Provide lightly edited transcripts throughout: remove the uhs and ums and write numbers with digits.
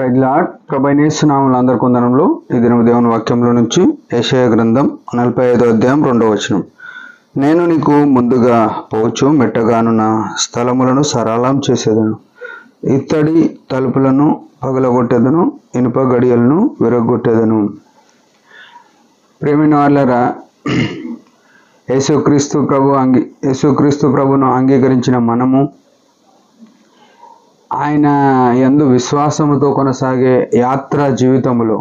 Praise lord. ప్రభువైన యేసు నామములో అందరికీ వందనములు. ఈ దినం దేవుని వాక్యంలో నుంచి యెషయా గ్రంథం 45వ అధ్యాయం 2వ వచనం. నేను నీకు ముందుగా పోవచ్చు మెట్టగానున్న స్థలములను సరళం చేసేదను, ఇత్తడి తలుపులను పగలగొట్టేదను, ఇనుప గడియలను విరగొట్టేదను. ప్రేమైన వాళ్ళరా, యేసుక్రీస్తు ప్రభును అంగీకరించిన మనము ఆయన యందు విశ్వాసముతో కొనసాగే యాత్రా జీవితంలో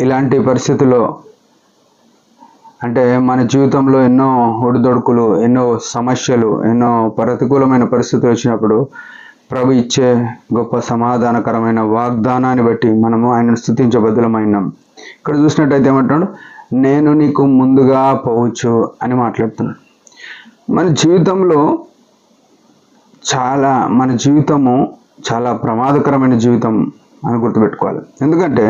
ఇలాంటి పరిస్థితుల్లో, అంటే మన జీవితంలో ఎన్నో ఒడిదొడుకులు, ఎన్నో సమస్యలు, ఎన్నో ప్రతికూలమైన పరిస్థితులు వచ్చినప్పుడు ప్రభు ఇచ్చే గొప్ప సమాధానకరమైన వాగ్దానాన్ని బట్టి మనము ఆయనను స్తుతించబద్దులమైనాం. ఇక్కడ చూసినట్టయితే ఏమంటున్నాడు, నేను నీకు ముందుగా పోవచ్చు అని మాట్లాడుతున్నాడు. మన జీవితము చాలా ప్రమాదకరమైన జీవితం అని గుర్తుపెట్టుకోవాలి. ఎందుకంటే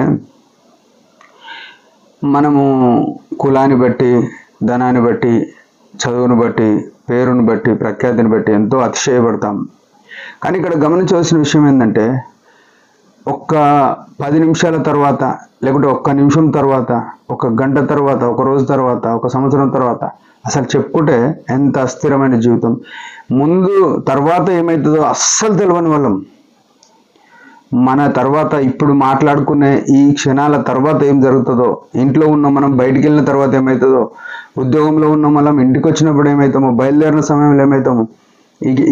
మనము కులాన్ని బట్టి, ధనాన్ని బట్టి, చదువును బట్టి, పేరును బట్టి, ప్రఖ్యాతిని బట్టి ఎంతో అతిశయపడతాం. కానీ ఇక్కడ గమనించవలసిన విషయం ఏంటంటే, ఒక్క 10 నిమిషాల తర్వాత, లేకుంటే ఒక్క నిమిషం తర్వాత, ఒక గంట తర్వాత, ఒక రోజు తర్వాత, ఒక సంవత్సరం తర్వాత అసలు చెప్పుకుంటే ఎంత అస్థిరమైన జీవితం. ముందు తర్వాత ఏమవుతుందో అస్సలు తెలియని వాళ్ళం. మన తర్వాత ఇప్పుడు మాట్లాడుకునే ఈ క్షణాల తర్వాత ఏం జరుగుతుందో, ఇంట్లో ఉన్న మనం బయటికి వెళ్ళిన తర్వాత ఏమవుతుందో, ఉద్యోగంలో ఉన్న మనం ఇంటికి వచ్చినప్పుడు ఏమవుతామో, బయలుదేరిన సమయంలో ఏమవుతామో,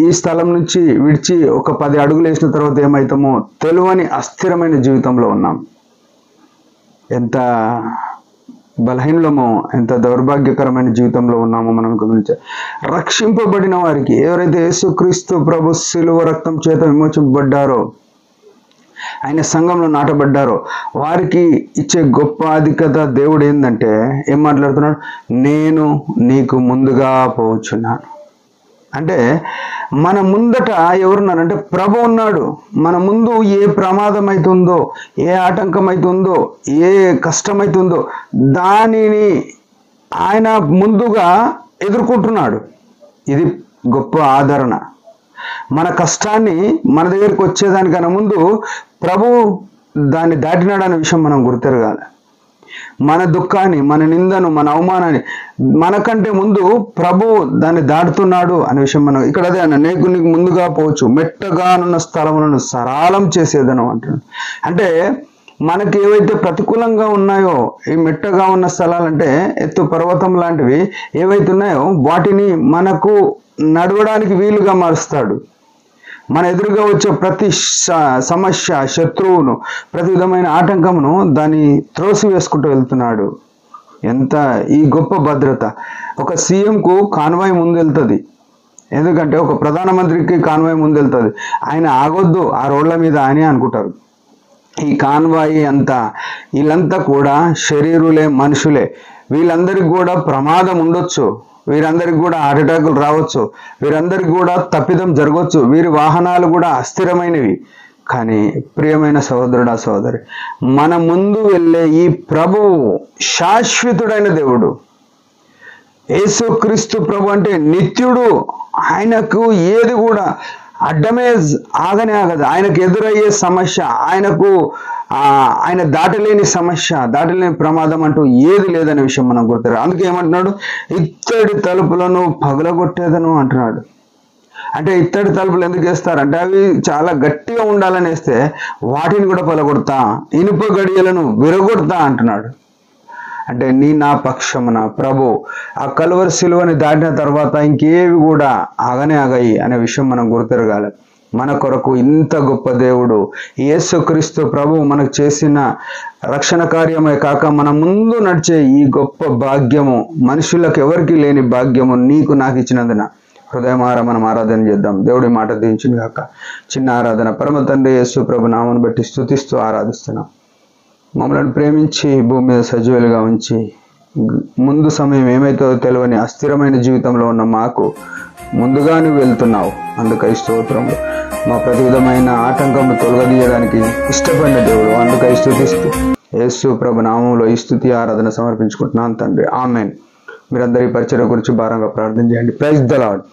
ఈ స్థలం నుంచి విడిచి ఒక 10 అడుగులు వేసిన తర్వాత ఏమవుతామో తెలియని అస్థిరమైన జీవితంలో ఉన్నాం. ఎంత బలహీనమో, ఎంత దౌర్భాగ్యకరమైన జీవితంలో ఉన్నామో మనం గమనించాలి. రక్షింపబడిన వారికి, ఎవరైతే యేసుక్రీస్తు ప్రభు శిలువ రక్తం చేత విమోచింపబడ్డారో, ఆయన సంఘంలో నాటబడ్డారో, వారికి ఇచ్చే గొప్ప అధికత దేవుడు ఏంటంటే ఏం మాట్లాడుతున్నాడు, నేను నీకు ముందుగా పోవచ్చున్నాను. అంటే మన ముందట ఎవరున్నారంటే ప్రభు ఉన్నాడు. మన ముందు ఏ ప్రమాదం అవుతుందో, ఏ ఆటంకం అవుతుందో, ఏ కష్టం అవుతుందో దానిని ఆయన ముందుగా ఎదుర్కొంటున్నాడు. ఇది గొప్ప ఆదరణ. మన కష్టాన్ని మన దగ్గరికి వచ్చేదానికన్నా ముందు ప్రభు దాన్ని దాటినాడు అనే విషయం మనం గుర్తెరగాలి. మన దుఃఖాన్ని, మన నిందను, మన అవమానాన్ని మనకంటే ముందు ప్రభు దాన్ని దాటుతున్నాడు అనే విషయం మనం ఇక్కడ అదే అన్న, నీకు ముందుగా పోవచ్చు మెట్టగానున్న స్థలములను సరళం చేసేదను అంటున్నాడు. అంటే మనకి ఏవైతే ప్రతికూలంగా ఉన్నాయో, ఈ మెట్టగా ఉన్న స్థలాలంటే ఎత్తు పర్వతం లాంటివి ఏవైతే ఉన్నాయో వాటిని మనకు నడవడానికి వీలుగా మారుస్తాడు. మన ఎదురుగా వచ్చే ప్రతి సమస్య, శత్రువును, ప్రతి విధమైన ఆటంకమును దాన్ని త్రోసి వేసుకుంటూ వెళ్తున్నాడు. ఎంత ఈ గొప్ప భద్రత. ఒక సీఎంకు కాన్వాయ్ ముందు వెళ్తుంది, ఎందుకంటే ఒక ప్రధానమంత్రికి కాన్వాయ్ ముందు వెళ్తుంది. ఆయన ఆగొద్దు ఆ రోడ్ల మీద అని అనుకుంటారు. ఈ కాన్వాయ్ అంతా వీళ్ళంతా కూడా శరీరులే, మనుషులే. వీళ్ళందరికీ కూడా ప్రమాదం ఉండొచ్చు, వీరందరికి కూడా హార్ట్ అటాకులు రావచ్చు, వీరందరికీ కూడా తప్పిదం జరగవచ్చు, వీరి వాహనాలు కూడా అస్థిరమైనవి. కానీ ప్రియమైన సహోదరుడా, సహోదరి, మన ముందు వెళ్ళే ఈ ప్రభువు శాశ్వతుడైన దేవుడు. యేసుక్రీస్తు ప్రభు అంటే నిత్యుడు. ఆయనకు ఏది కూడా అడ్డమే ఆగనే ఆగదు. ఆయనకు ఎదురయ్యే సమస్య, ఆయన దాటలేని సమస్య, దాటలేని ప్రమాదం అంటూ ఏది లేదనే విషయం మనం గుర్తురా. అందుకే ఏమంటున్నాడు, ఇత్తడి తలుపులను పగలగొట్టేదను అంటున్నాడు. అంటే ఇత్తడి తలుపులు ఎందుకు వేస్తారంటే అవి చాలా గట్టిగా ఉండాలని వేస్తే వాటిని కూడా పగలగొడతా, ఇనుప గడియలను విరగొడతా అంటున్నాడు. అంటే నా పక్షమున ప్రభు ఆ కలువరి సిలువని దాటిన తర్వాత ఇంకేవి కూడా ఆగనే ఆగాయి అనే విషయం మనం గుర్తిరగాలి. మన కొరకు ఇంత గొప్ప దేవుడు యేసుక్రీస్తు ప్రభు మనకు చేసిన రక్షణ కార్యమే కాక మన ముందు నడిచే ఈ గొప్ప భాగ్యము, మనుషులకు ఎవరికి లేని భాగ్యము నీకు నాకు ఇచ్చినందున హృదయమార మనం ఆరాధన చేద్దాం. దేవుడి మాట దించిన కాక చిన్న ఆరాధన. పరమ తండ్రి యేసు ప్రభు నామను బట్టి స్తుతిస్తూ ఆరాధిస్తున్నాం. మమ్మల్ని ప్రేమించి భూమి మీద సజీవులుగా ఉంచి ముందు సమయం ఏమైతుందో తెలియని అస్థిరమైన జీవితంలో ఉన్న మాకు ముందుగా నువ్వు వెళ్తున్నావు. అందుకై స్తోత్రములు. మా ప్రతి విధమైన ఆటంకం తొలగదీయడానికి ఇష్టపడిన దేవుడు, అందుకై స్తుతిస్తూ యేసు ప్రభు నామంలో ఈ స్తుతి ఆరాధన సమర్పించుకుంటున్నాను తండ్రి. ఆమెన్. మీరందరి పరిచయం గురించి భారంగా ప్రార్థన చేయండి. Praise the lord.